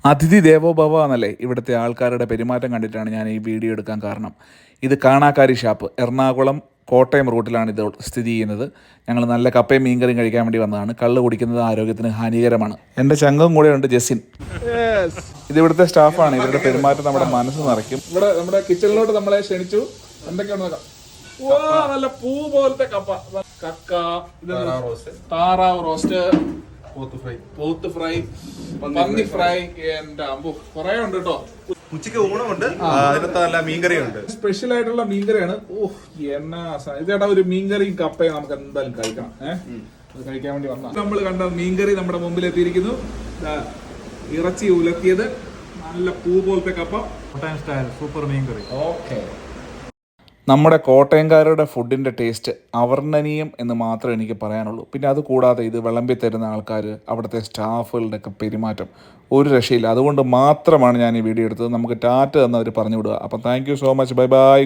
അതിഥി ദേവോ ഭവ എന്നല്ലേ ഇവിടുത്തെ ആൾക്കാരുടെ പെരുമാറ്റം കണ്ടിട്ടാണ് ഞാൻ ഈ വീഡിയോ എടുക്കാൻ കാരണം. ഇത് കാണാക്കാരി ഷാപ്പ്, എറണാകുളം കോട്ടയം റൂട്ടിലാണ് ഇത് സ്ഥിതി ചെയ്യുന്നത്. ഞങ്ങൾ നല്ല കപ്പയും മീൻകറിയും കഴിക്കാൻ വേണ്ടി വന്നതാണ്. കള്ള് കുടിക്കുന്നത് ആരോഗ്യത്തിന് ഹാനികരമാണ്. എൻ്റെ ചങ്കം കൂടെ ഉണ്ട്, ജസിൻ. ഇത് ഇവിടുത്തെ സ്റ്റാഫാണ്. ഇവരുടെ പെരുമാറ്റം നമ്മുടെ മനസ്സ് നിറയ്ക്കും. ഇവിടെ നമ്മുടെ കിച്ചണിലോട്ട് നമ്മളെ ക്ഷണിച്ചു. എന്തൊക്കെയാണ് നോക്കാം. നല്ല പൂ പോലത്തെ കപ്പ, കക്ക, താറാവ് റോസ്റ്റ്, പോത്ത് ഫ്രൈ, പന്നി ഫ്രൈ, എന്റെ അമ്പു കുറെ ഉണ്ട് കേട്ടോ. ഉച്ചക്ക് ഊണുണ്ട്, അതിനകത്ത് നല്ല മീൻകറിയുണ്ട്. സ്പെഷ്യൽ ആയിട്ടുള്ള മീൻകറിയാണ്. എന്നാ ഇതേട്ടാ, ഒരു മീൻകറിയും കപ്പയും നമുക്ക് എന്തായാലും കഴിക്കണം. അത് കഴിക്കാൻ വേണ്ടി വന്ന നമ്മൾ കണ്ട മീൻകറി നമ്മുടെ മുമ്പിൽ എത്തിയിരിക്കുന്നു. ഇറച്ചി ഉലത്തിയത്, നല്ല പൂ പോലത്തെ കപ്പ, കോട്ടയം സ്റ്റൈൽ സൂപ്പർ മീൻകറി. ഓക്കെ. നമ്മുടെ കോട്ടയംകാരുടെ ഫുഡിൻ്റെ ടേസ്റ്റ് അവർണ്ണനീയം എന്ന് മാത്രമേ എനിക്ക് പറയാനുള്ളൂ. പിന്നെ അത് കൂടാതെ ഇത് വിളമ്പി തരുന്ന ആൾക്കാർ, അവിടുത്തെ സ്റ്റാഫുകളുടെയൊക്കെ പെരുമാറ്റം ഒരു രക്ഷയില്ല. അതുകൊണ്ട് മാത്രമാണ് ഞാൻ ഈ വീഡിയോ എടുത്തത്. നമുക്ക് ടാറ്റ എന്ന് അവർ പറഞ്ഞു വിടുക. അപ്പം thank you so much. Bye bye.